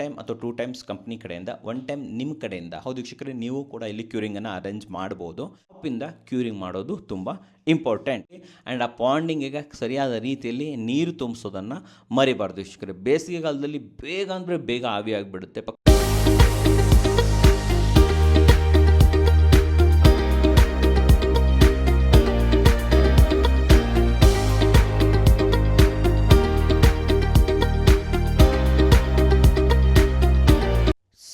Time ಅಥವಾ 2 times company ಕಡೆಯಿಂದ, 1 time ನಿಮ್ಮ ಕಡೆಯಿಂದ. ಹೌದು ವೀಕ್ಷಕರೇ, ನೀವು ಕೂಡ ಇಲ್ಲಿ ಕ್ಯೂರಿಂಗನ್ನು ಅರೇಂಜ್ ಮಾಡ್ಬೋದು. ಟಾಪಿಂದ ಕ್ಯೂರಿಂಗ್ ಮಾಡೋದು ತುಂಬ ಇಂಪಾರ್ಟೆಂಟ್. ಆ್ಯಂಡ್ ಆ ಪಾಂಡಿಂಗಿಗೆ ಸರಿಯಾದ ರೀತಿಯಲ್ಲಿ ನೀರು ತುಂಬಿಸೋದನ್ನು ಮರಿಬಾರ್ದು ವೀಕ್ಷಕರೇ. ಬೇಸಿಗೆಗಾಲದಲ್ಲಿ ಬೇಗ ಅಂದರೆ ಬೇಗ ಆವಿಯಾಗಿಬಿಡುತ್ತೆ.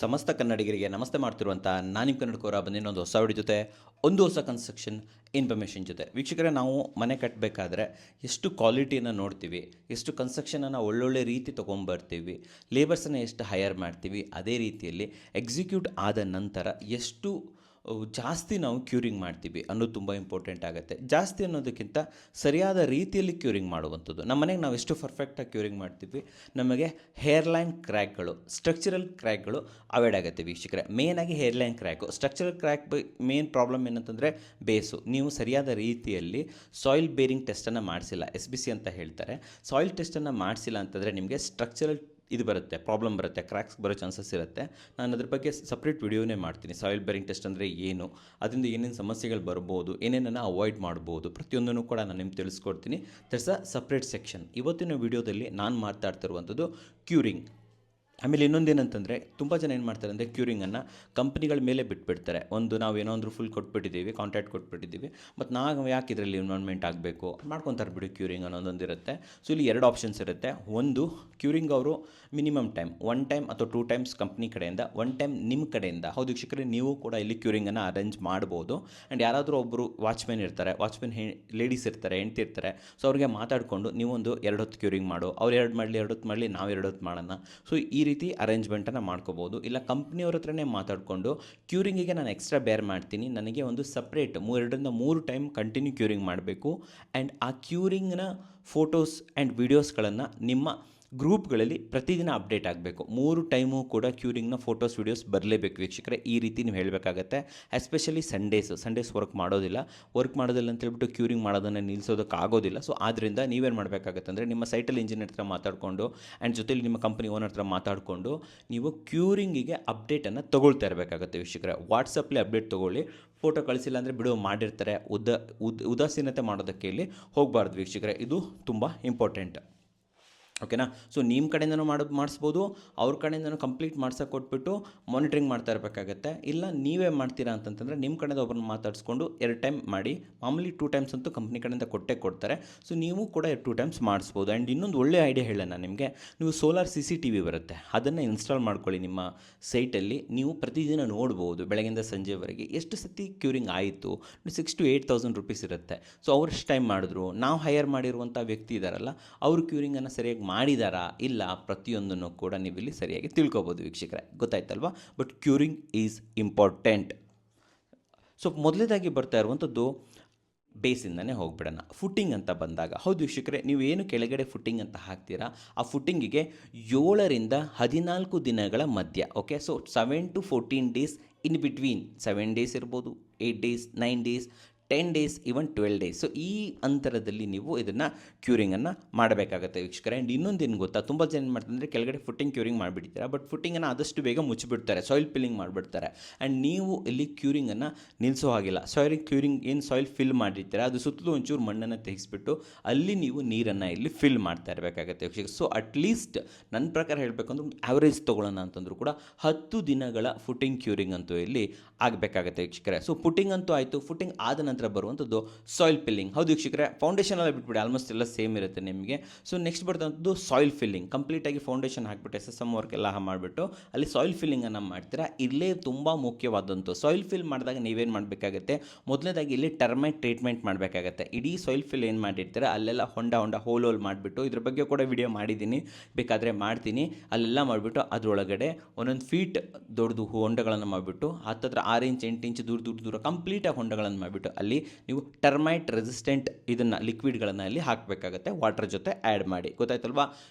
ಸಮಸ್ತ ಕನ್ನಡಿಗರಿಗೆ ನಮಸ್ತೆ ಮಾಡ್ತಿರುವಂಥ ನಾನು ನಿಮ್ಮ ಕನ್ನಡಕೋರ ಬಂದಿನ್ನೊಂದು ಹೊಸ ವಿಡಿಯೋ ಜೊತೆ, ಒಂದು ಹೊಸ ಕನ್ಸ್ಟ್ರಕ್ಷನ್ ಇನ್ಫಾರ್ಮೇಷನ್ ಜೊತೆ. ವೀಕ್ಷಕರೇ, ನಾವು ಮನೆ ಕಟ್ಟಬೇಕಾದ್ರೆ ಎಷ್ಟು ಕ್ವಾಲಿಟಿಯನ್ನು ನೋಡ್ತೀವಿ, ಎಷ್ಟು ಕನ್ಸ್ಟ್ರಕ್ಷನನ್ನು ಒಳ್ಳೊಳ್ಳೆ ರೀತಿ ತೊಗೊಂಬರ್ತೀವಿ, ಲೇಬರ್ಸನ್ನು ಎಷ್ಟು ಹೈಯರ್ ಮಾಡ್ತೀವಿ, ಅದೇ ರೀತಿಯಲ್ಲಿ ಎಕ್ಸಿಕ್ಯೂಟ್ ಆದ ನಂತರ ಎಷ್ಟು ಜಾಸ್ತಿ ನಾವು ಕ್ಯೂರಿಂಗ್ ಮಾಡ್ತೀವಿ ಅನ್ನೋದು ತುಂಬ ಇಂಪಾರ್ಟೆಂಟ್ ಆಗುತ್ತೆ. ಜಾಸ್ತಿ ಅನ್ನೋದಕ್ಕಿಂತ ಸರಿಯಾದ ರೀತಿಯಲ್ಲಿ ಕ್ಯೂರಿಂಗ್ ಮಾಡುವಂಥದ್ದು. ನಮ್ಮ ಮನೆಗೆ ನಾವು ಎಷ್ಟು ಪರ್ಫೆಕ್ಟಾಗಿ ಕ್ಯೂರಿಂಗ್ ಮಾಡ್ತೀವಿ, ನಮಗೆ ಹೇರ್ಲೈನ್ ಕ್ರ್ಯಾಕ್ಗಳು, ಸ್ಟ್ರಕ್ಚರಲ್ ಕ್ರ್ಯಾಕ್ಗಳು ಅವಾಯ್ಡ್ ಆಗುತ್ತೆ ವೀಕ್ಷಕರೇ. ಮೇಯ್ನಾಗಿ hairline crack, structural crack main problem ಏನಂತಂದರೆ ಬೇಸು. ನೀವು ಸರಿಯಾದ ರೀತಿಯಲ್ಲಿ ಸಾಯಿಲ್ ಬೇರಿಂಗ್ ಟೆಸ್ಟನ್ನು ಮಾಡಿಸಿಲ್ಲ, SBC ಅಂತ ಹೇಳ್ತಾರೆ. ಸಾಯಿಲ್ ಟೆಸ್ಟನ್ನು ಮಾಡಿಸಿಲ್ಲ ಅಂತಂದರೆ ನಿಮಗೆ ಸ್ಟ್ರಕ್ಚರಲ್ ಇದು ಬರುತ್ತೆ, ಪ್ರಾಬ್ಲಮ್ ಬರುತ್ತೆ, ಕ್ರ್ಯಾಕ್ಸ್ ಬರೋ ಚಾನ್ಸಸ್ ಇರುತ್ತೆ. ನಾನು ಅದ್ರ ಬಗ್ಗೆ ಸಪ್ರೇಟ್ ವಿಡಿಯೋನೇ ಮಾಡ್ತೀನಿ. ಸಾಯಿಲ್ ಬೇರಿಂಗ್ ಟೆಸ್ಟ್ ಅಂದರೆ ಏನು, ಅದರಿಂದ ಏನೇನು ಸಮಸ್ಯೆಗಳು ಬರ್ಬೋದು, ಏನೇನನ್ನು ಅವಾಯ್ಡ್ ಮಾಡ್ಬೋದು, ಪ್ರತಿಯೊಂದನ್ನು ಕೂಡ ನಾನು ನಿಮ್ಗೆ ತಿಳಿಸ್ಕೊಡ್ತೀನಿ. That's a separate section. ಇವತ್ತಿನ ವಿಡಿಯೋದಲ್ಲಿ ನಾನು ಮಾತಾಡ್ತಿರುವಂಥದ್ದು ಕ್ಯೂರಿಂಗ್. ಆಮೇಲೆ ಇನ್ನೊಂದೇನಂತಂದರೆ, ತುಂಬ ಜನ ಏನು ಮಾಡ್ತಾರೆ ಅಂದರೆ ಕ್ಯೂರಿಂಗನ್ನು ಕಂಪ್ನಿಗಳ ಮೇಲೆ ಬಿಟ್ಬಿಡ್ತಾರೆ. ನಾವು ಏನೋ ಒಂದು ಫುಲ್ ಕೊಟ್ಬಿಟ್ಟಿದ್ದೀವಿ, ಕಾಂಟ್ರಾಕ್ಟ್ ಕೊಟ್ಬಿಟ್ಟಿದ್ದೀವಿ, ಮತ್ತು ನಾವು ಯಾಕೆ ಇದರಲ್ಲಿ ಇನ್ವಾಲ್ವ್ಮೆಂಟ್ ಆಗಬೇಕು, ಮಾಡ್ಕೊತಾರೆ ಬಿಡಿ ಕ್ಯೂರಿಂಗ್ ಅನ್ನೋದೊಂದು ಇರುತ್ತೆ. ಸೊ ಇಲ್ಲಿ 2 ಆಪ್ಷನ್ಸ್ ಇರುತ್ತೆ. ಒಂದು, ಕ್ಯೂರಿಂಗ್ ಅವರು ಮಿನಿಮಮ್ ಟೈಮ್ 1 ಟೈಮ್ ಅಥವಾ 2 ಟೈಮ್ಸ್ ಕಂಪ್ನಿ ಕಡೆಯಿಂದ, 1 ಟೈಮ್ ನಿಮ್ಮ ಕಡೆಯಿಂದ. ಹೌದು ವೀಕ್ಷಕರೇ, ನೀವು ಕೂಡ ಇಲ್ಲಿ ಕ್ಯೂರಿಂಗನ್ನು ಅರೇಂಜ್ ಮಾಡ್ಬೋದು. ಆ್ಯಂಡ್ ಯಾರಾದರೂ ಒಬ್ಬರು ವಾಚ್ಮೆನ್ ಇರ್ತಾರೆ, ಲೇಡೀಸ್ ಇರ್ತಾರೆ, ಹೆಂಡ್ತಿ ಇರ್ತಾರೆ. ಸೊ ಅವ್ರಿಗೆ ಮಾತಾಡಿಕೊಂಡು ನೀವೊಂದು 2 ಹೊತ್ತು ಕ್ಯೂರಿಂಗ್ ಮಾಡು, ಅವ್ರು 2 ಮಾಡಲಿ, 2 ಹೊತ್ತು ಮಾಡಲಿ, ನಾವು 2 ಹೊತ್ತು ಮಾಡೋಣ. ಸೊ ಈ ರೀತಿ ಅರೇಂಜ್ಮೆಂಟನ್ನು ಮಾಡ್ಕೋಬೋದು. ಇಲ್ಲ ಕಂಪ್ನಿಯವ್ರ ಹತ್ರನೇ ಮಾತಾಡಿಕೊಂಡು ಕ್ಯೂರಿಂಗಿಗೆ ನಾನು ಎಕ್ಸ್ಟ್ರಾ ಬೇರ್ ಮಾಡ್ತೀನಿ, ನನಗೆ ಒಂದು ಸಪ್ರೇಟ್ 2 ರಿಂದ 3 ಟೈಮ್ ಕಂಟಿನ್ಯೂ ಕ್ಯೂರಿಂಗ್ ಮಾಡಬೇಕು. ಆ್ಯಂಡ್ ಆ ಕ್ಯೂರಿಂಗ್ನ ಫೋಟೋಸ್ ಆ್ಯಂಡ್ ವೀಡಿಯೋಸ್ಗಳನ್ನು ನಿಮ್ಮ ಗ್ರೂಪ್ಗಳಲ್ಲಿ ಪ್ರತಿದಿನ ಅಪ್ಡೇಟ್ ಆಗಬೇಕು. 3 ಟೈಮು ಕೂಡ ಕ್ಯೂರಿಂಗ್ನ ಫೋಟೋಸ್ ವೀಡಿಯೋಸ್ ಬರಲೇಬೇಕು ವೀಕ್ಷಕರೇ. ಈ ರೀತಿ ನೀವು ಹೇಳಬೇಕಾಗತ್ತೆ. ಎಸ್ಪೆಷಲಿ ಸಂಡೇಸ್ ವರ್ಕ್ ಮಾಡೋದಿಲ್ಲ ಅಂತೇಳ್ಬಿಟ್ಟು ಕ್ಯೂರಿಂಗ್ ಮಾಡೋದನ್ನು ನಿಲ್ಲಿಸೋದಕ್ಕಾಗೋದಿಲ್ಲ. ಸೊ ಆದ್ದರಿಂದ ನೀವೇನು ಮಾಡಬೇಕಾಗತ್ತೆ ಅಂದರೆ, ನಿಮ್ಮ ಸೈಟಲ್ಲಿ ಇಂಜಿನಿಯರ್ ಹತ್ರ ಮಾತಾಡಿಕೊಂಡು ಆ್ಯಂಡ್ ಜೊತೆಲಿ ನಿಮ್ಮ ಕಂಪ್ನಿ ಓನರ್ ಹತ್ರ ಮಾತಾಡಿಕೊಂಡು ನೀವು ಕ್ಯೂರಿಂಗಿಗೆ ಅಪ್ಡೇಟನ್ನು ತೊಗೊಳ್ತಾ ಇರಬೇಕಾಗತ್ತೆ ವೀಕ್ಷಕರೇ. ವಾಟ್ಸಪ್ಪಲ್ಲಿ ಅಪ್ಡೇಟ್ ತೊಗೊಳ್ಳಿ. ಫೋಟೋ ಕಳಿಸಿಲ್ಲ ಅಂದರೆ ಬಿಡುವ ಮಾಡಿರ್ತಾರೆ, ಉದಾಸೀನತೆ ಮಾಡೋದಕ್ಕೆ ಇಲ್ಲಿ ಹೋಗಬಾರ್ದು ವೀಕ್ಷಕರೇ. ಇದು ತುಂಬ ಇಂಪಾರ್ಟೆಂಟ್. ಓಕೆನಾ? ಸೊ ನಿಮ್ಮ ಕಡೆಯಿಂದನೂ ಮಾಡಿಸ್ಬೋದು, ಅವ್ರ ಕಡೆಯಿಂದನೂ ಕಂಪ್ಲೀಟ್ ಮಾಡ್ಸೋಕೆ ಕೊಟ್ಬಿಟ್ಟು ಮಾನಿಟ್ರಿಂಗ್ ಮಾಡ್ತಾ ಇರಬೇಕಾಗತ್ತೆ. ಇಲ್ಲ ನೀವೇ ಮಾಡ್ತೀರಾ ಅಂತಂತಂದರೆ ನಿಮ್ಮ ಕಡೆಯಿಂದ ಒಬ್ಬರನ್ನ ಮಾತಾಡಿಸ್ಕೊಂಡು 2 ಟೈಮ್ ಮಾಡಿ. ಮಾಮೂಲಿ 2 ಟೈಮ್ಸ್ ಅಂತೂ ಕಂಪ್ನಿ ಕಡೆಯಿಂದ ಕೊಡ್ತಾರೆ. ಸೊ ನೀವು ಕೂಡ 2 ಟೈಮ್ಸ್ ಮಾಡಿಸ್ಬೋದು. ಆ್ಯಂಡ್ ಇನ್ನೊಂದು ಒಳ್ಳೆ ಐಡಿಯಾ ಹೇಳೋಣ ನಿಮಗೆ. ನೀವು ಸೋಲಾರ್ CCTV ಬರುತ್ತೆ, ಅದನ್ನು ಇನ್ಸ್ಟಾಲ್ ಮಾಡ್ಕೊಳ್ಳಿ ನಿಮ್ಮ ಸೈಟಲ್ಲಿ. ನೀವು ಪ್ರತಿದಿನ ನೋಡ್ಬೋದು ಬೆಳಗಿಂದ ಸಂಜೆವರೆಗೆ ಎಷ್ಟು ಸತಿ ಕ್ಯೂರಿಂಗ್ ಆಯಿತು. 6,000 to 8,000 ರೂಪೀಸ್ ಇರುತ್ತೆ. ಸೊ ಅವ್ರು ಎಷ್ಟು ಟೈಮ್ ಮಾಡಿದ್ರು, ನಾವು ಹೈಯರ್ ಮಾಡಿರುವಂಥ ವ್ಯಕ್ತಿ ಇದ್ದಾರಲ್ಲ, ಅವರು ಕ್ಯೂರಿಂಗನ್ನು ಸರಿಯಾಗಿ ಮಾಡಿದಾರಾ ಇಲ್ಲ, ಪ್ರತಿಯೊಂದನ್ನು ಕೂಡ ನೀವು ಇಲ್ಲಿ ಸರಿಯಾಗಿ ತಿಳ್ಕೊಬೋದು ವೀಕ್ಷಕರೇ. ಗೊತ್ತಾಯ್ತಲ್ವಾ? But curing is important. So ಮೊದಲೇದಾಗಿ ಬರ್ತಾ ಇರುವಂಥದ್ದು ಬೇಸಿಂದನೇ ಹೋಗ್ಬಿಡೋಣ. ಫುಟ್ಟಿಂಗ್ ಅಂತ ಬಂದಾಗ, ಹೌದು ವೀಕ್ಷಕರೇ, ನೀವು ಏನು ಕೆಳಗಡೆ ಫುಟ್ಟಿಂಗ್ ಅಂತ ಹಾಕ್ತೀರಾ, ಆ ಫುಟ್ಟಿಂಗಿಗೆ 7 ರಿಂದ 14 ದಿನಗಳ ಮಧ್ಯ. Okay, so 7 to 14 days in between. 7 days ಇರ್ಬೋದು, 8 days, 9 days, 10 days, even 12 days. So ಈ ಅಂತರದಲ್ಲಿ ನೀವು ಇದನ್ನು ಕ್ಯೂರಿಂಗನ್ನು ಮಾಡಬೇಕಾಗತ್ತೆ ವೀಕ್ಷಕರೇ. ಆ್ಯಂಡ್ ಇನ್ನೊಂದೇನು ಗೊತ್ತಾ, ತುಂಬ ಜನ ಏನು ಮಾಡ್ತಾರೆ ಅಂದರೆ ಕೆಳಗಡೆ ಫುಟ್ಟಿಂಗ್ ಕ್ಯೂರಿಂಗ್ ಮಾಡಿಬಿಡ್ತೀರಾ, ಬಟ್ ಫುಟ್ಟಿಂಗನ್ನು ಆದಷ್ಟು ಬೇಗ ಮುಚ್ಚಿಬಿಡ್ತಾರೆ, ಸಾಯಿಲ್ ಫಿಲ್ಲಿಂಗ್ ಮಾಡಿಬಿಡ್ತಾರೆ. ಆ್ಯಂಡ್ ನೀವು ಇಲ್ಲಿ ಕ್ಯೂರಿಂಗನ್ನು ನಿಲ್ಲಿಸೋ ಹಾಗಿಲ್ಲ. ಸಾಯಿಲ್ ಫಿಲ್ ಮಾಡಿರ್ತೀರ, ಅದು ಸುತ್ತಲೂ ಒಂಚೂರು ಮಣ್ಣನ್ನು ತೆಗೆಸ್ಬಿಟ್ಟು ಅಲ್ಲಿ ನೀವು ನೀರನ್ನು ಇಲ್ಲಿ ಫಿಲ್ ಮಾಡ್ತಾ ಇರಬೇಕಾಗತ್ತೆ ವೀಕ್ಷಕರು. ಸೊ ಅಟ್ಲೀಸ್ಟ್ ನನ್ನ ಪ್ರಕಾರ ಹೇಳಬೇಕು ಅಂದ್ರೆ ಆ್ಯಾವ್ರೇಜ್ ತೊಗೊಳ್ಳೋಣ ಅಂತಂದರೂ ಕೂಡ 10 ದಿನಗಳ ಫುಟ್ಟಿಂಗ್ ಕ್ಯೂರಿಂಗ್ ಅಂತೂ ಇಲ್ಲಿ ಆಗಬೇಕಾಗತ್ತೆ ವೀಕ್ಷಕರೇ. ಸೊ ಫುಟ್ಟಿಂಗ್ ಅಂತೂ ಆಯಿತು. ಫುಟ್ಟಿಂಗ್ ಆದ ನಂತರ ಬರುವಂಥದ್ದು ಸಾಯಿಲ್ ಫಿಲ್ಲಿಂಗ್. ಹೌದು ವೀಕ್ಷಕರೇ, ಫೌಂಡೇಶನ್ ಎಲ್ಲ ಬಿಟ್ಬಿಡಿ, ಆಲ್ಮೋಸ್ಟ್ ಎಲ್ಲ ಸೇಮ್ ಇರುತ್ತೆ ನಿಮಗೆ. ಸೊ ನೆಕ್ಸ್ಟ್ ಬರ್ತಂಥದ್ದು ಸಾಯಿಲ್ ಫಿಲ್ಲಿಂಗ್. ಕಂಪ್ಲೀಟಾಗಿ ಫೌಂಡೇಶನ್ ಹಾಕಿಬಿಟ್ಟು SSM ವರ್ಕ್ ಎಲ್ಲ ಮಾಡಿಬಿಟ್ಟು ಅಲ್ಲಿ ಸಾಯಿಲ್ ಫಿಲ್ಲಿಂಗನ್ನು ಮಾಡ್ತೀರಾ. ಇಲ್ಲೇ ತುಂಬ ಮುಖ್ಯವಾದಂಥ ಸಾಯಿಲ್ ಫಿಲ್ ಮಾಡಿದಾಗ ನೀವೇನು ಮಾಡಬೇಕಾಗತ್ತೆ, ಮೊದಲನೇದಾಗಿ ಇಲ್ಲಿ ಟರ್ಮೈಟ್ ಟ್ರೀಟ್ಮೆಂಟ್ ಮಾಡಬೇಕಾಗತ್ತೆ. ಇಡೀ ಸಾಯಿಲ್ ಫಿಲ್ ಏನು ಮಾಡಿರ್ತೀರ ಅಲ್ಲೆಲ್ಲ ಹೊಂಡ ಹೋಲ್ ಮಾಡಿಬಿಟ್ಟು, ಇದ್ರ ಬಗ್ಗೆ ಕೂಡ ವಿಡಿಯೋ ಮಾಡಿದ್ದೀನಿ, ಬೇಕಾದರೆ ಮಾಡ್ತೀನಿ. ಅಲ್ಲೆಲ್ಲ ಮಾಡಿಬಿಟ್ಟು ಅದರೊಳಗಡೆ 1 ಫೀಟ್ ದೊಡ್ಡದು ಹೊಂಡಗಳನ್ನು ಮಾಡಿಬಿಟ್ಟು 10 6 ಇಂಚ್ 8 ಇಂಚ್ ದೂರ ಕಂಪ್ಲೀಟಾಗಿ ಹೊಂಡಗಳನ್ನು ಮಾಡಿಬಿಟ್ಟು ಅಲ್ಲಿ ಕಂಟೈನರಲ್ಲಿ ನೀವು ಟರ್ಮೈಟ್ ರೆಸಿಸ್ಟೆಂಟ್ ಇದನ್ನು ಲಿಕ್ವಿಡ್ಗಳನ್ನು ಅಲ್ಲಿ ಹಾಕಬೇಕಾಗತ್ತೆ, ವಾಟರ್ ಜೊತೆ ಆ್ಯಡ್ ಮಾಡಿ. ಗೊತ್ತಾಯ್ತಲ್ವಾ?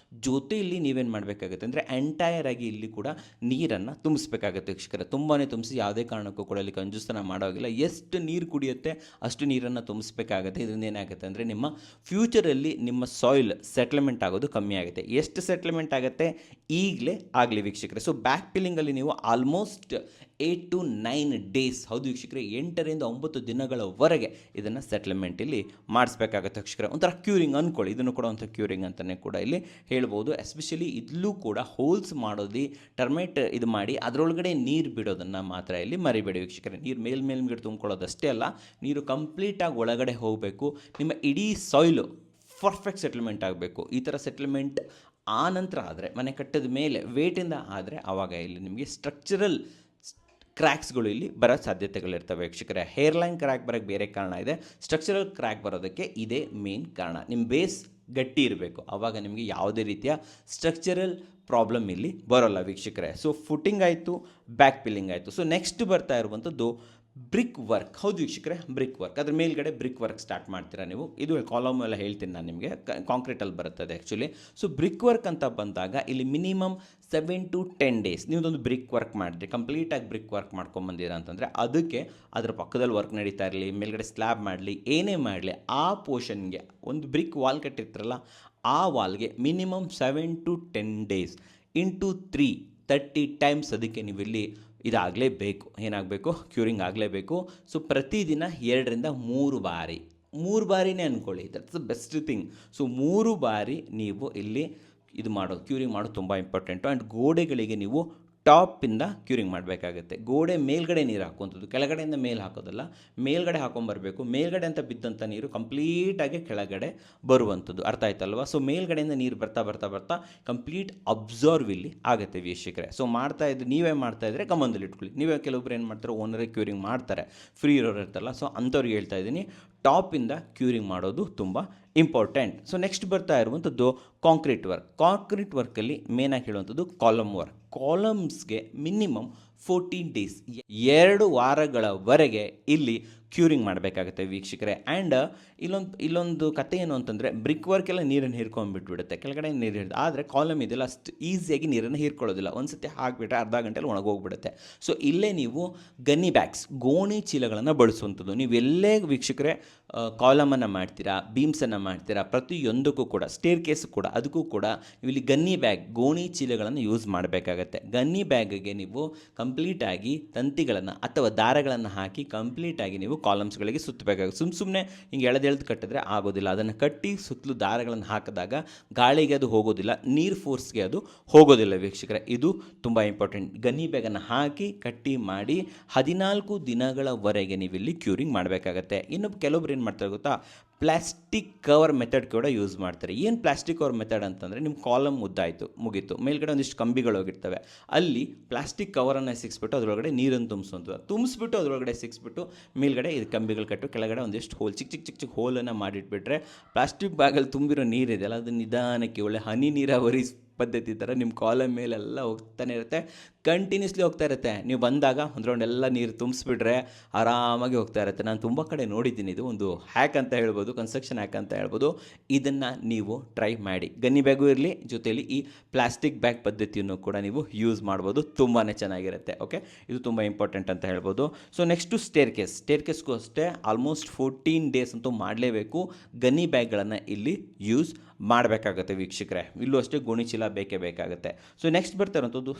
ಜೊತೆಯಲ್ಲಿ ನೀವೇನು ಮಾಡಬೇಕಾಗುತ್ತೆ ಅಂದರೆ ಎಂಟೈರ್ ಆಗಿ ಇಲ್ಲಿ ಕೂಡ ನೀರನ್ನು ತುಂಬಿಸ್ಬೇಕಾಗತ್ತೆ ವೀಕ್ಷಕರೇ. ತುಂಬಾ ತುಂಬಿಸಿ ಯಾವುದೇ ಕಾರಣಕ್ಕೂ ಕೂಡ ಇಲ್ಲಿ ಕಂಜೂಸ್ತನ ಮಾಡೋಗಿಲ್ಲ. ಎಷ್ಟು ನೀರು ಕುಡಿಯುತ್ತೆ ಅಷ್ಟು ನೀರನ್ನು ತುಂಬಿಸ್ಬೇಕಾಗತ್ತೆ. ಇದರಿಂದ ಏನಾಗುತ್ತೆ ಅಂದರೆ ನಿಮ್ಮ ಫ್ಯೂಚರಲ್ಲಿ ನಿಮ್ಮ ಸಾಯಿಲ್ ಸೆಟ್ಲ್ಮೆಂಟ್ ಆಗೋದು ಕಮ್ಮಿ ಆಗುತ್ತೆ. ಎಷ್ಟು ಸೆಟ್ಲ್ಮೆಂಟ್ ಆಗುತ್ತೆ ಈಗಲೇ ಆಗಲಿ ವೀಕ್ಷಕರೇ. ಸೊ ಬ್ಯಾಕ್ ಪಿಲ್ಲಿಂಗಲ್ಲಿ ನೀವು ಆಲ್ಮೋಸ್ಟ್ 8 to 9 ಡೇಸ್, ಹೌದು ವೀಕ್ಷಕರೇ, 8ರಿಂದ 9 ದಿನಗಳವರೆಗೆ ಇದನ್ನು ಸೆಟ್ಲ್ಮೆಂಟ್ ಇಲ್ಲಿ ಮಾಡಿಸ್ಬೇಕಾಗತ್ತೆ ವೀಕ್ಷಕರೇ. ಒಂಥರ ಕ್ಯೂರಿಂಗ್ ಅಂದ್ಕೊಳ್ಳಿ, ಇದನ್ನು ಕೂಡ ಒಂಥರ ಕ್ಯೂರಿಂಗ್ ಅಂತಲೇ ಕೂಡ ಇಲ್ಲಿ ಹೇಳ್ಬೋದು. ಎಸ್ಪೆಷಲಿ ಇಲ್ಲೂ ಕೂಡ ಹೋಲ್ಸ್ ಮಾಡೋದು, ಟರ್ಮೈಟ್ ಇದು ಮಾಡಿ ಅದರೊಳಗಡೆ ನೀರು ಬಿಡೋದನ್ನು ಮಾತ್ರ ಇಲ್ಲಿ ಮರಿಬೇಡಿ ವೀಕ್ಷಕರೇ. ನೀರು ಮೇಲ್ಗಡೆ ತುಂಬ್ಕೊಳ್ಳೋದಷ್ಟೇ ಅಲ್ಲ, ನೀರು ಕಂಪ್ಲೀಟಾಗಿ ಒಳಗಡೆ ಹೋಗಬೇಕು. ನಿಮ್ಮ ಇಡೀ ಸಾಯಿಲು ಪರ್ಫೆಕ್ಟ್ ಸೆಟ್ಲ್ಮೆಂಟ್ ಆಗಬೇಕು. ಈ ಥರ ಸೆಟ್ಲ್ಮೆಂಟ್ ಆ ನಂತರ ಆದರೆ, ಮನೆ ಕಟ್ಟಿದ ಮೇಲೆ ವೇಟಿಂದ ಆದರೆ ಆವಾಗ ಇಲ್ಲಿ ನಿಮಗೆ ಸ್ಟ್ರಕ್ಚರಲ್ ಕ್ರ್ಯಾಕ್ಸ್ಗಳು ಇಲ್ಲಿ ಬರೋ ಸಾಧ್ಯತೆಗಳಿರ್ತವೆ ವೀಕ್ಷಕರೇ. ಹೇರ್ಲೈನ್ ಕ್ರ್ಯಾಕ್ ಬರೋಕ್ಕೆ ಬೇರೆ ಕಾರಣ ಇದೆ, ಸ್ಟ್ರಕ್ಚರಲ್ ಕ್ರ್ಯಾಕ್ ಬರೋದಕ್ಕೆ ಇದೇ ಮೇನ್ ಕಾರಣ. ನಿಮ್ಮ ಬೇಸ್ ಗಟ್ಟಿ ಇರಬೇಕು, ಆವಾಗ ನಿಮಗೆ ಯಾವುದೇ ರೀತಿಯ ಸ್ಟ್ರಕ್ಚರಲ್ ಪ್ರಾಬ್ಲಮ್ ಇಲ್ಲಿ ಬರೋಲ್ಲ ವೀಕ್ಷಕರೇ. ಸೊ ಫುಟಿಂಗ್ ಆಯಿತು, ಬ್ಯಾಕ್ ಪಿಲ್ಲಿಂಗ್ ಆಯಿತು. ಸೊ ನೆಕ್ಸ್ಟ್ ಬರ್ತಾ ಇರುವಂಥದ್ದು ಬ್ರಿಕ್ ವರ್ಕ್. ಹೌದು ವೀಕ್ಷಕರೇ, ಬ್ರಿಕ್ ವರ್ಕ್. ಅದ್ರ ಮೇಲ್ಗಡೆ ಬ್ರಿಕ್ ವರ್ಕ್ ಸ್ಟಾರ್ಟ್ ಮಾಡ್ತೀರಾ ನೀವು. ಇದು ಕಾಲಮ್ ಎಲ್ಲ ಹೇಳ್ತೀನಿ ನಾನು ನಿಮಗೆ, ಕಾಂಕ್ರೀಟಲ್ಲಿ ಬರುತ್ತದೆ ಆ್ಯಕ್ಚುಲಿ. ಸೊ ಬ್ರಿಕ್ ವರ್ಕ್ ಅಂತ ಬಂದಾಗ ಇಲ್ಲಿ ಮಿನಿಮಮ್ 7 to 10 ಡೇಸ್ ನೀವೊಂದು ಬ್ರಿಕ್ ವರ್ಕ್ ಮಾಡಿರಿ, ಕಂಪ್ಲೀಟಾಗಿ ಬ್ರಿಕ್ ವರ್ಕ್ ಮಾಡ್ಕೊಂಬಂದಿರ ಅಂತಂದರೆ ಅದಕ್ಕೆ ಅದರ ಪಕ್ಕದಲ್ಲಿ ವರ್ಕ್ ನಡೀತಾ ಇರಲಿ, ಮೇಲ್ಗಡೆ ಸ್ಲ್ಯಾಬ್ ಮಾಡಲಿ, ಏನೇ ಮಾಡಲಿ, ಆ ಪೋರ್ಷನ್ಗೆ ಒಂದು ಬ್ರಿಕ್ ವಾಲ್ ಕಟ್ಟಿರ್ತಾರಲ್ಲ ಆ ವಾಲ್ಗೆ minimum 7 to 10 days into 30 times ಅದಕ್ಕೆ ನೀವಿಲ್ಲಿ ಇದಾಗಲೇಬೇಕು. ಏನಾಗಬೇಕು? ಕ್ಯೂರಿಂಗ್ ಆಗಲೇಬೇಕು. ಸೊ ಪ್ರತಿದಿನ 2ರಿಂದ 3 ಬಾರಿನೇ ಅಂದ್ಕೊಳ್ಳಿ, that's the best thing. So 3 ಬಾರಿ ನೀವು ಇಲ್ಲಿ ಇದು ಮಾಡೋದು, ಕ್ಯೂರಿಂಗ್ ಮಾಡೋದು ತುಂಬ ಇಂಪಾರ್ಟೆಂಟು. ಆ್ಯಂಡ್ ಗೋಡೆಗಳಿಗೆ ನೀವು ಟಾಪಿಂದ ಕ್ಯೂರಿಂಗ್ ಮಾಡಬೇಕಾಗುತ್ತೆ. ಗೋಡೆ ಮೇಲ್ಗಡೆ ನೀರು ಹಾಕುವಂಥದ್ದು, ಕೆಳಗಡೆಯಿಂದ ಮೇಲೆ ಹಾಕೋದಲ್ಲ, ಮೇಲ್ಗಡೆ ಹಾಕೊಂಬರಬೇಕು. ಮೇಲ್ಗಡೆ ಅಂತ ಬಿದ್ದಂಥ ನೀರು ಕಂಪ್ಲೀಟಾಗಿ ಕೆಳಗಡೆ ಬರುವಂಥದ್ದು, ಅರ್ಥ ಆಯ್ತಲ್ವ? ಸೊ ಮೇಲ್ಗಡೆಯಿಂದ ನೀರು ಬರ್ತಾ ಬರ್ತಾ ಬರ್ತಾ ಕಂಪ್ಲೀಟ್ ಅಬ್ಸರ್ವ್ ಇಲ್ಲಿ ಆಗುತ್ತೆ ವೀಕ್ಷಕರೇ. ಸೊ ನೀವೇ ಮಾಡ್ತಾಯಿದ್ರೆ ಗಮನದಲ್ಲಿ ಇಟ್ಕೊಳ್ಳಿ. ನೀವೇ ಕೆಲವೊಬ್ರು ಏನು ಮಾಡ್ತಾರೆ, ಓನರೇ ಕ್ಯೂರಿಂಗ್ ಮಾಡ್ತಾರೆ, ಫ್ರೀ ಇರೋರು ಇರ್ತಾರಲ್ಲ. ಸೊ ಅಂಥವ್ರಿಗೆ ಹೇಳ್ತಾ ಇದ್ದೀನಿ, ಟಾಪಿಂದ ಕ್ಯೂರಿಂಗ್ ಮಾಡೋದು ತುಂಬ ಇಂಪಾರ್ಟೆಂಟ್. ಸೊ ನೆಕ್ಸ್ಟ್ ಬರ್ತಾ ಇರುವಂಥದ್ದು ಕಾಂಕ್ರೀಟ್ ವರ್ಕ್. ಕಾಂಕ್ರೀಟ್ ವರ್ಕಲ್ಲಿ ಮೇನಾಗಿ ಹೇಳುವಂಥದ್ದು ಕಾಲಮ್ ವರ್ಕ್. ಕಾಲಮ್ಸ್ಗೆ ಮಿನಿಮಮ್ 14 ಡೇಸ್, 2 ವಾರಗಳವರೆಗೆ ಇಲ್ಲಿ ಕ್ಯೂರಿಂಗ್ ಮಾಡಬೇಕಾಗುತ್ತೆ ವೀಕ್ಷಕರೇ. ಆ್ಯಂಡ್ ಇಲ್ಲೊಂದು ಕತೆ ಏನು ಅಂತಂದರೆ, ಬ್ರಿಕ್ ವರ್ಕೆಲ್ಲ ನೀರನ್ನು ಹೀರ್ಕೊಂಡ್ಬಿಟ್ಬಿಡುತ್ತೆ, ಕೆಳಗಡೆ ನೀರು ಹಿಡಿದು. ಆದರೆ ಕಾಲಮ್ ಇದೆಲ್ಲ ಅಷ್ಟು ಈಸಿಯಾಗಿ ನೀರನ್ನು ಹೀರ್ಕೊಳ್ಳೋದಿಲ್ಲ. ಒಂದು ಸತಿ ಹಾಕಿಬಿಟ್ರೆ ಅರ್ಧ ಗಂಟೆಲಿ ಒಣಗೋಗ್ಬಿಡುತ್ತೆ. ಸೊ ಇಲ್ಲೇ ನೀವು ಗನ್ನಿ ಬ್ಯಾಗ್ಸ್, ಗೋಣಿ ಚೀಲಗಳನ್ನು ಬಳಸುವಂಥದ್ದು. ನೀವು ಎಲ್ಲೇ ವೀಕ್ಷಕರೇ ಕಾಲಮನ್ನು ಮಾಡ್ತೀರಾ, ಬೀಮ್ಸನ್ನು ಮಾಡ್ತೀರಾ, ಪ್ರತಿಯೊಂದಕ್ಕೂ ಕೂಡ, ಸ್ಟೇರ್ ಕೇಸ್ ಕೂಡ, ಅದಕ್ಕೂ ಕೂಡ ನೀವು ಇಲ್ಲಿ ಗನ್ನಿ ಬ್ಯಾಗ್, ಗೋಣಿ ಚೀಲಗಳನ್ನು ಯೂಸ್ ಮಾಡಬೇಕಾಗತ್ತೆ. ಗನ್ನಿ ಬ್ಯಾಗ್ಗೆ ನೀವು ಕಂಪ್ಲೀಟಾಗಿ ತಂತಿಗಳನ್ನು ಅಥವಾ ದಾರಗಳನ್ನು ಹಾಕಿ ಕಂಪ್ಲೀಟಾಗಿ ನೀವು ಕಾಲಮ್ಸ್ಗಳಿಗೆ ಸುತ್ತಬೇಕಾಗುತ್ತೆ. ಸುಮ್ಮನೆ ಹಿಂಗೆ ಎಳೆದು ಕಟ್ಟಿದ್ರೆ ಆಗೋದಿಲ್ಲ. ಅದನ್ನು ಕಟ್ಟಿ ಸುತ್ತಲೂ ದಾರಗಳನ್ನು ಹಾಕಿದಾಗ ಗಾಳಿಗೆ ಅದು ಹೋಗೋದಿಲ್ಲ, ನೀರು ಫೋರ್ಸ್ಗೆ ಅದು ಹೋಗೋದಿಲ್ಲ ವೀಕ್ಷಕರೇ. ಇದು ತುಂಬ ಇಂಪಾರ್ಟೆಂಟ್. ಗನ್ನಿ ಬ್ಯಾಗನ್ನು ಹಾಕಿ ಕಟ್ಟಿ ಮಾಡಿ 14 ದಿನಗಳವರೆಗೆ ನೀವಿಲ್ಲಿ ಕ್ಯೂರಿಂಗ್ ಮಾಡಬೇಕಾಗತ್ತೆ. ಇನ್ನು ಕೆಲವೊಬ್ರು ಏನು ಮಾಡ್ತಾರೆ ಗೊತ್ತಾ, ಪ್ಲಾಸ್ಟಿಕ್ ಕವರ್ ಮೆಥಡ್ ಕೂಡ ಯೂಸ್ ಮಾಡ್ತಾರೆ. ಏನು ಪ್ಲಾಸ್ಟಿಕ್ ಕವರ್ ಮೆಥಡ್ ಅಂತಂದರೆ, ನಿಮ್ಮ ಕಾಲಮ್ ಉದ್ದಾಯಿತು, ಮುಗೀತು, ಮೇಲ್ಗಡೆ ಒಂದಿಷ್ಟು ಕಂಬಿಗಳು ಹೋಗಿರ್ತವೆ, ಅಲ್ಲಿ ಪ್ಲಾಸ್ಟಿಕ್ ಕವರನ್ನು ಸಿಕ್ಸ್ಬಿಟ್ಟು ಅದರೊಳಗಡೆ ನೀರನ್ನು ತುಂಬಿಸ್ಬಿಟ್ಟು ಅದರೊಳಗಡೆ ಸಿಕ್ಸ್ಬಿಟ್ಟು ಮೇಲ್ಗಡೆ ಇದು ಕಂಬಿಗಳು ಕಟ್ಟು, ಕೆಳಗಡೆ ಒಂದಿಷ್ಟು ಹೋಲ್, ಚಿಕ್ಕ ಹೋಲನ್ನು ಮಾಡಿಟ್ಬಿಟ್ರೆ ಪ್ಲಾಸ್ಟಿಕ್ ಬ್ಯಾಗಲ್ಲಿ ತುಂಬಿರೋ ನೀರಿದೆಯಲ್ಲ, ಅದು ನಿಧಾನಕ್ಕೆ ಒಳ್ಳೆ ಹನಿ ನೀರಾವರಿ ಪದ್ಧತಿ ಥರ ನಿಮ್ಮ ಕಾಲಮ್ ಮೇಲೆಲ್ಲ ಹೋಗ್ತಾನೆ ಇರುತ್ತೆ, ಕಂಟಿನ್ಯೂಸ್ಲಿ ಹೋಗ್ತಾ ಇರುತ್ತೆ. ನೀವು ಬಂದಾಗ ಒಂದು ರೌಂಡ್ ಎಲ್ಲ ನೀರು ತುಂಬಿಸ್ಬಿಟ್ರೆ ಆರಾಮಾಗಿ ಹೋಗ್ತಾ ಇರುತ್ತೆ. ನಾನು ತುಂಬ ಕಡೆ ನೋಡಿದ್ದೀನಿ. ಇದು ಒಂದು ಹ್ಯಾಕ್ ಅಂತ ಹೇಳ್ಬೋದು, ಕನ್ಸ್ಟ್ರಕ್ಷನ್ ಹ್ಯಾಕ್ ಅಂತ ಹೇಳ್ಬೋದು. ಇದನ್ನು ನೀವು ಟ್ರೈ ಮಾಡಿ. ಗನ್ನಿ ಬ್ಯಾಗು ಇರಲಿ, ಜೊತೆಯಲ್ಲಿ ಈ ಪ್ಲಾಸ್ಟಿಕ್ ಬ್ಯಾಗ್ ಪದ್ಧತಿಯನ್ನು ಕೂಡ ನೀವು ಯೂಸ್ ಮಾಡ್ಬೋದು, ತುಂಬಾ ಚೆನ್ನಾಗಿರುತ್ತೆ. ಓಕೆ, ಇದು ತುಂಬ ಇಂಪಾರ್ಟೆಂಟ್ ಅಂತ ಹೇಳ್ಬೋದು. ಸೊ ನೆಕ್ಸ್ಟು ಸ್ಟೇರ್ ಕೇಸ್ಗೂ ಅಷ್ಟೇ ಆಲ್ಮೋಸ್ಟ್ 14 ಡೇಸ್ ಅಂತೂ ಮಾಡಲೇಬೇಕು. ಗನ್ನಿ ಬ್ಯಾಗ್ಗಳನ್ನು ಇಲ್ಲಿ ಯೂಸ್ ಮಾಡಬೇಕಾಗುತ್ತೆ ವೀಕ್ಷಕರೇ. ಇಲ್ಲೂ ಅಷ್ಟೇ ಗೋಣಿ ಚೀಲ ಬೇಕೇ ಬೇಕಾಗುತ್ತೆ. ಸೊ ನೆಕ್ಸ್ಟ್ ಬರ್ತಾ ಇರೋಂಥದ್ದು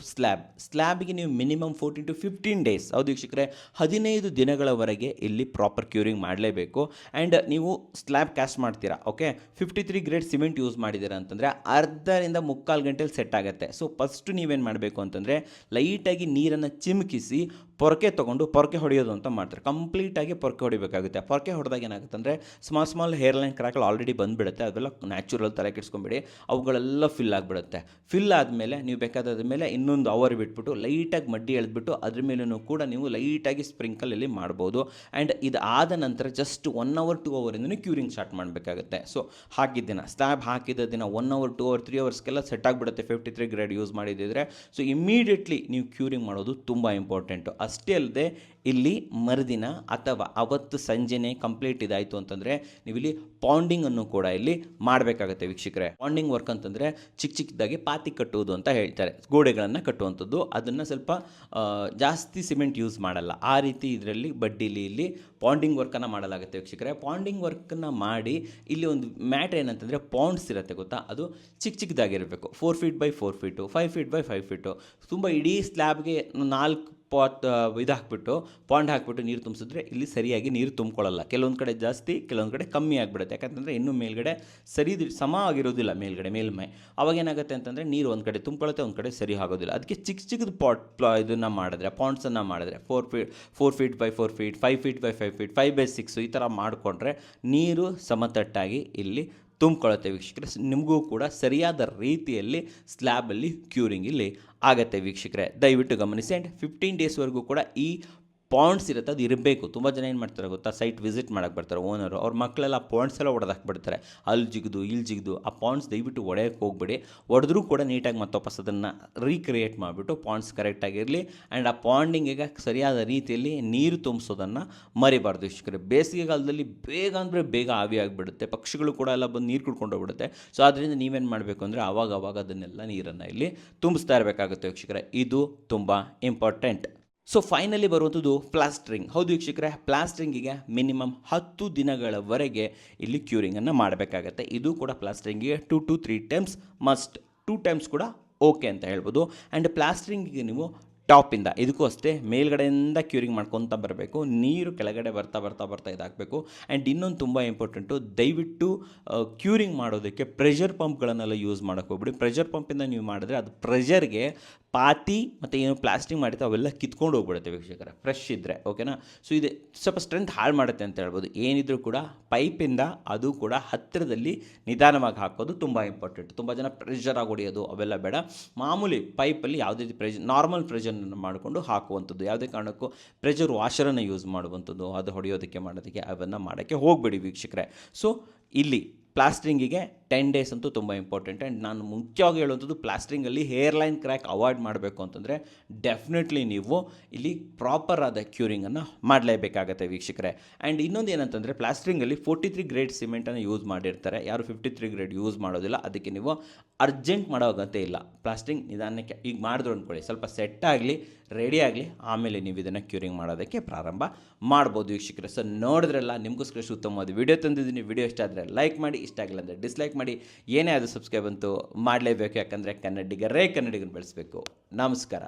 ಸ್ಲ್ಯಾಬ್ಗೆ ನೀವು ಮಿನಿಮಮ್ 14 to 15 ಡೇಸ್, ಹೌದು ವೀಕ್ಷಕರೇ, 15 ದಿನಗಳವರೆಗೆ ಇಲ್ಲಿ ಪ್ರಾಪರ್ ಕ್ಯೂರಿಂಗ್ ಮಾಡಲೇಬೇಕು. ಆ್ಯಂಡ್ ನೀವು ಸ್ಲ್ಯಾಬ್ ಕ್ಯಾಸ್ಟ್ ಮಾಡ್ತೀರಾ, ಓಕೆ, 53 ಗ್ರೇಡ್ ಸಿಮೆಂಟ್ ಯೂಸ್ ಮಾಡಿದ್ದೀರಾ ಅಂತಂದರೆ ಅರ್ಧದಿಂದ 3/4 ಗಂಟೆಲಿ ಸೆಟ್ ಆಗುತ್ತೆ. ಸೊ ಫಸ್ಟು ನೀವೇನು ಮಾಡಬೇಕು ಅಂತಂದರೆ, ಲೈಟಾಗಿ ನೀರನ್ನು ಚಿಮುಕಿಸಿ ಪೊರಕೆ ತೊಗೊಂಡು ಪೊರಕೆ ಹೊಡೆಯೋದು ಅಂತ ಮಾಡ್ತಾರೆ. ಕಂಪ್ಲೀಟಾಗಿ ಪೊರಕೆ ಹೊಡಿಬೇಕಾಗುತ್ತೆ. ಪೊರಕೆ ಹೊಡೆದಾಗ ಏನಾಗುತ್ತೆ ಅಂದರೆ, ಸ್ಮಾಲ್ ಹೇರ್ಲೈನ್ ಕ್ರ್ಯಾಕಲ್ಲಿ ಆಲ್ರೆಡಿ ಬಂದುಬಿಡುತ್ತೆ. ಅದೆಲ್ಲ ನ್ಯಾಚುರಲ್ ತಲೆ ಕೆಡಿಸ್ಕೊಂಬಿಡಿ, ಅವುಗಳೆಲ್ಲ ಫಿಲ್ ಆಗಿಬಿಡುತ್ತೆ. ಫಿಲ್ ಆದಮೇಲೆ ನೀವು ಬೇಕಾದಾದ ಮೇಲೆ ಇನ್ನೊಂದು ಅವರ್ ಬಿಟ್ಬಿಟ್ಟು ಲೈಟಾಗಿ ಮಡ್ಡಿ ಎಳೆದ್ಬಿಟ್ಟು ಅದ್ರ ಮೇಲೂ ಕೂಡ ನೀವು ಲೈಟಾಗಿ ಸ್ಪ್ರಿಂಕಲಲ್ಲಿ ಮಾಡ್ಬೋದು. ಆ್ಯಂಡ್ ಇದಾದ ನಂತರ just 1 hour 2 hour curing start ಮಾಡಬೇಕಾಗುತ್ತೆ. ಸೊ ಹಾಕಿದ್ದಿನ ಸ್ಲ್ಯಾಬ್ ಹಾಕಿದ ದಿನ 1 hour 2 hour 3 hours ಸೆಟ್ ಆಗಿಬಿಡುತ್ತೆ 53 ಗ್ರೇಡ್ ಯೂಸ್ ಮಾಡಿದ್ದಿದ್ರೆ. ಸೊ ಇಮಿಡಿಯೇಟ್ಲಿ ನೀವು ಕ್ಯೂರಿಂಗ್ ಮಾಡೋದು ತುಂಬ ಇಂಪಾರ್ಟೆಂಟು. ಆ ಅಷ್ಟೇ ಅಲ್ಲದೆ ಇಲ್ಲಿ ಮರುದಿನ ಅಥವಾ ಅವತ್ತು ಸಂಜೆನೇ ಕಂಪ್ಲೀಟ್ ಇದಾಯಿತು ಅಂತಂದರೆ ನೀವು ಇಲ್ಲಿ ಪಾಂಡಿಂಗನ್ನು ಕೂಡ ಇಲ್ಲಿ ಮಾಡಬೇಕಾಗತ್ತೆ ವೀಕ್ಷಕರೇ. ಪಾಂಡಿಂಗ್ ವರ್ಕ್ ಅಂತಂದರೆ ಚಿಕ್ಕ ಚಿಕ್ಕದಾಗಿ ಪಾತಿ ಕಟ್ಟುವುದು ಅಂತ ಹೇಳ್ತಾರೆ, ಗೋಡೆಗಳನ್ನು ಕಟ್ಟುವಂಥದ್ದು. ಅದನ್ನು ಸ್ವಲ್ಪ ಜಾಸ್ತಿ ಸಿಮೆಂಟ್ ಯೂಸ್ ಮಾಡಲ್ಲ, ಆ ರೀತಿ ಇದರಲ್ಲಿ ಬಡ್ಡಿಲಿ ಇಲ್ಲಿ ಪಾಂಡಿಂಗ್ ವರ್ಕನ್ನು ಮಾಡಲಾಗುತ್ತೆ ವೀಕ್ಷಕರೇ. ಪಾಂಡಿಂಗ್ ವರ್ಕನ್ನು ಮಾಡಿ ಇಲ್ಲಿ ಒಂದು ಮ್ಯಾಟ್ರ್ ಏನಂತಂದರೆ ಪಾಂಡ್ಸ್ ಇರುತ್ತೆ ಗೊತ್ತಾ, ಅದು ಚಿಕ್ಕ ಚಿಕ್ಕದಾಗಿರಬೇಕು. 4 feet by 4 feet, 5 feet by 5 feet, ತುಂಬ ಇಡೀ ಸ್ಲ್ಯಾಬ್ಗೆ 4 ಇದು ಹಾಕ್ಬಿಟ್ಟು ಪಾಂಡ್ ಹಾಕ್ಬಿಟ್ಟು ನೀರು ತುಂಬಿಸಿದ್ರೆ ಇಲ್ಲಿ ಸರಿಯಾಗಿ ನೀರು ತುಂಬಿಕೊಳ್ಳಲ್ಲ. ಕೆಲವೊಂದು ಕಡೆ ಜಾಸ್ತಿ, ಕೆಲವೊಂದು ಕಡೆ ಕಮ್ಮಿ ಆಗಿಬಿಡುತ್ತೆ. ಯಾಕಂತಂದರೆ ಇನ್ನೂ ಮೇಲ್ಗಡೆ ಸಮ ಆಗಿರೋದಿಲ್ಲ ಮೇಲ್ಮೈ. ಅವಾಗ ಏನಾಗುತ್ತೆ ಅಂತಂದರೆ ನೀರು ಒಂದು ಕಡೆ ತುಂಬಿಕೊಳ್ಳುತ್ತೆ, ಒಂದು ಕಡೆ ಸರಿ ಆಗೋದಿಲ್ಲ. ಅದಕ್ಕೆ ಚಿಕ್ಕ ಚಿಕ್ಕದು ಇದನ್ನು ಮಾಡಿದ್ರೆ, ಪಾಂಡ್ಸನ್ನು ಮಾಡಿದ್ರೆ 4 feet by 4 feet, 5 feet by 5 feet, 5 by 6 ಈ ಥರ ಮಾಡಿಕೊಂಡ್ರೆ ನೀರು ಸಮತಟ್ಟಾಗಿ ಇಲ್ಲಿ ತುಂಬಿಕೊಳ್ಳುತ್ತೆ ವೀಕ್ಷಕರೇ. ನಿಮಗೂ ಕೂಡ ಸರಿಯಾದ ರೀತಿಯಲ್ಲಿ ಸ್ಲ್ಯಾಬಲ್ಲಿ ಕ್ಯೂರಿಂಗ್ ಇಲ್ಲಿ ಆಗತ್ತೆ ವೀಕ್ಷಕರೇ. ದಯವಿಟ್ಟು ಗಮನಿಸಿ. ಆ್ಯಂಡ್ 15 ಡೇಸ್ವರೆಗೂ ಕೂಡ ಈ ಪಾಂಡ್ಸ್ ಇರುತ್ತೆ, ಅದು ಇರಬೇಕು. ತುಂಬ ಜನ ಏನು ಮಾಡ್ತಾರೆ ಗೊತ್ತಾ, ಸೈಟ್ ವಿಸಿಟ್ ಮಾಡೋಕ್ಕೆ ಬರ್ತಾರೆ ಓನರು, ಅವ್ರ ಮಕ್ಕಳೆಲ್ಲ ಪಾಂಡ್ಸ್ ಎಲ್ಲ ಹೊಡೆದಾಕ್ಬಿಡ್ತಾರೆ, ಅಲ್ಲಿ ಜಿಗಿದು ಇಲ್ಲಿ ಜಿಗಿದು. ಆ ಪಾಂಡ್ಸ್ ದಯವಿಟ್ಟು ಹೊಡೆಯೋಕ್ಕೆ ಹೋಗ್ಬೇಡಿ. ಹೊಡೆದ್ರೂ ಕೂಡ ನೀಟಾಗಿ ಮತ್ತೆ ವಾಪಸ್ ಅದನ್ನು ರೀಕ್ರಿಯೇಟ್ ಮಾಡಿಬಿಟ್ಟು ಪಾಂಡ್ಸ್ ಕರೆಕ್ಟಾಗಿರಲಿ. ಆ್ಯಂಡ್ ಆ ಪಾಂಡಿಂಗಿಗೆ ಸರಿಯಾದ ರೀತಿಯಲ್ಲಿ ನೀರು ತುಂಬಿಸೋದನ್ನು ಮರಿಬಾರ್ದು ವೀಕ್ಷಕರೇ. ಬೇಸಿಗೆಗಾಲದಲ್ಲಿ ಬೇಗ ಅಂದರೆ ಬೇಗ ಆವಿ ಆಗಿಬಿಡುತ್ತೆ, ಪಕ್ಷಿಗಳು ಕೂಡ ಎಲ್ಲ ಬಂದು ನೀರು ಕುಡ್ಕೊಂಡು ಹೋಗ್ಬಿಡುತ್ತೆ. ಸೊ ಅದರಿಂದ ನೀವೇನು ಮಾಡಬೇಕು ಅಂದರೆ ಆವಾಗ ಅದನ್ನೆಲ್ಲ ನೀರನ್ನು ಇಲ್ಲಿ ತುಂಬಿಸ್ತಾ ಇರಬೇಕಾಗುತ್ತೆ ವೀಕ್ಷಕರೇ. ಇದು ತುಂಬ ಇಂಪಾರ್ಟೆಂಟ್. ಸೊ ಫೈನಲಿ ಬರುವಂಥದ್ದು ಪ್ಲಾಸ್ಟ್ರಿಂಗ್. ಹೌದು ವೀಕ್ಷಕರೇ, ಪ್ಲಾಸ್ಟ್ರಿಂಗಿಗೆ ಮಿನಿಮಮ್ 10 ದಿನಗಳವರೆಗೆ ಇಲ್ಲಿ ಕ್ಯೂರಿಂಗನ್ನು ಮಾಡಬೇಕಾಗತ್ತೆ. ಇದು ಕೂಡ ಪ್ಲಾಸ್ಟ್ರಿಂಗಿಗೆ 2 to 3 ಟೈಮ್ಸ್ ಮಸ್ಟ್. 2 ಟೈಮ್ಸ್ ಕೂಡ ಓಕೆ ಅಂತ ಹೇಳ್ಬೋದು. ಆ್ಯಂಡ್ ಪ್ಲಾಸ್ಟ್ರಿಂಗಿಗೆ ನೀವು ಟಾಪಿಂದ ಇದಕ್ಕೂ ಅಷ್ಟೇ ಮೇಲ್ಗಡೆಯಿಂದ ಕ್ಯೂರಿಂಗ್ ಮಾಡ್ಕೊತ ಬರಬೇಕು, ನೀರು ಕೆಳಗಡೆ ಬರ್ತಾ ಇದಾಗಬೇಕು. ಆ್ಯಂಡ್ ಇನ್ನೊಂದು ತುಂಬ ಇಂಪಾರ್ಟೆಂಟು, ದಯವಿಟ್ಟು ಕ್ಯೂರಿಂಗ್ ಮಾಡೋದಕ್ಕೆ ಪ್ರೆಷರ್ ಪಂಪ್ಗಳನ್ನೆಲ್ಲ ಯೂಸ್ ಮಾಡೋಕ್ಕೆ ಹೋಗ್ಬಿಡಿ. ಪ್ರೆಷರ್ ಪಂಪಿಂದ ನೀವು ಮಾಡಿದ್ರೆ ಅದು ಪ್ರೆಷರ್ಗೆ ಪಾತಿ ಮತ್ತು ಏನು ಪ್ಲಾಸ್ಟಿಂಗ್ ಮಾಡಿತ್ತು ಅವೆಲ್ಲ ಕಿತ್ಕೊಂಡು ಹೋಗ್ಬಿಡುತ್ತೆ ವೀಕ್ಷಕರೇ, ಫ್ರೆಶ್ ಇದ್ದರೆ. ಓಕೆನಾ. ಸೊ ಇದು ಸ್ವಲ್ಪ ಸ್ಟ್ರೆಂತ್ ಹಾಳು ಮಾಡುತ್ತೆ ಅಂತ ಹೇಳ್ಬೋದು. ಏನಿದ್ರೂ ಕೂಡ ಪೈಪಿಂದ ಅದು ಕೂಡ ಹತ್ತಿರದಲ್ಲಿ ನಿಧಾನವಾಗಿ ಹಾಕೋದು ತುಂಬ ಇಂಪಾರ್ಟೆಂಟ್. ತುಂಬ ಜನ ಪ್ರೆಷರಾಗಿ ಹೊಡೆಯೋದು ಅವೆಲ್ಲ ಬೇಡ. ಮಾಮೂಲಿ ಪೈಪಲ್ಲಿ ಯಾವುದೇ ಪ್ರೆಷರ್, ನಾರ್ಮಲ್ ಪ್ರೆಷರ್ನ ಮಾಡಿಕೊಂಡು ಹಾಕುವಂಥದ್ದು. ಯಾವುದೇ ಕಾರಣಕ್ಕೂ ಪ್ರೆಷರ್ ವಾಷರನ್ನು ಯೂಸ್ ಮಾಡುವಂಥದ್ದು, ಅದು ಹೊಡೆಯೋದಕ್ಕೆ ಮಾಡೋದಕ್ಕೆ ಅವನ್ನು ಮಾಡೋಕ್ಕೆ ಹೋಗಬೇಡಿ ವೀಕ್ಷಕರೇ. ಸೊ ಇಲ್ಲಿ ಪ್ಲಾಸ್ಟ್ರಿಂಗಿಗೆ 10 ಡೇಸ್ ಅಂತೂ ತುಂಬ ಇಂಪಾರ್ಟೆಂಟ್. ಆ್ಯಂಡ್ ನಾನು ಮುಖ್ಯವಾಗಿ ಹೇಳುವಂಥದ್ದು, ಪ್ಲಾಸ್ಟ್ರಿಂಗಲ್ಲಿ ಹೇರ್ಲೈನ್ ಕ್ರ್ಯಾಕ್ ಅವಾಯ್ಡ್ ಮಾಡಬೇಕು ಅಂತಂದರೆ ಡೆಫಿನೆಟ್ಲಿ ನೀವು ಇಲ್ಲಿ ಪ್ರಾಪರ್ ಆದ ಕ್ಯೂರಿಂಗನ್ನು ಮಾಡಲೇಬೇಕಾಗತ್ತೆ ವೀಕ್ಷಕರೇ. ಆ್ಯಂಡ್ ಇನ್ನೊಂದು ಏನಂತಂದರೆ, ಪ್ಲಾಸ್ಟ್ರಿಂಗಲ್ಲಿ 43 ಗ್ರೇಡ್ ಸಿಮೆಂಟನ್ನು ಯೂಸ್ ಮಾಡಿರ್ತಾರೆ, ಯಾರು 53 ಗ್ರೇಡ್ ಯೂಸ್ ಮಾಡೋದಿಲ್ಲ. ಅದಕ್ಕೆ ನೀವು ಅರ್ಜೆಂಟ್ ಮಾಡೋ ಅಗತ್ಯ ಇಲ್ಲ. ಪ್ಲಾಸ್ಟ್ರಿಂಗ್ ನಿಧಾನಕ್ಕೆ ಈಗ ಮಾಡಿದ್ರು ಅಂದ್ಕೊಳ್ಳಿ, ಸ್ವಲ್ಪ ಸೆಟ್ ಆಗಲಿ, ರೆಡಿ ಆಗಲಿ, ಆಮೇಲೆ ನೀವು ಇದನ್ನು ಕ್ಯೂರಿಂಗ್ ಮಾಡೋದಕ್ಕೆ ಪ್ರಾರಂಭ ಮಾಡ್ಬೋದು ವೀಕ್ಷಕರೇ. ಸೊ ನೋಡಿದ್ರಲ್ಲ, ನಿಮಗೋಸ್ಕರ ಉತ್ತಮವಾದ ವಿಡಿಯೋ ತಂದಿದ್ದೀನಿ. ವಿಡಿಯೋ ಇಷ್ಟ ಆದರೆ ಲೈಕ್ ಮಾಡಿ, ಇಷ್ಟ ಆಗಿಲ್ಲ ಅಂದರೆ ಡಿಸ್ಲೈಕ್ ಮಾಡಿ. ಏನೇ ಅದು ಸಬ್ಸ್ಕ್ರೈಬ್ ಅಂತೂ ಮಾಡಲೇಬೇಕು, ಯಾಕಂದರೆ ಕನ್ನಡಿಗರೇ ಕನ್ನಡಿಗರನ್ನು ಬೆಳೆಸಬೇಕು. ನಮಸ್ಕಾರ.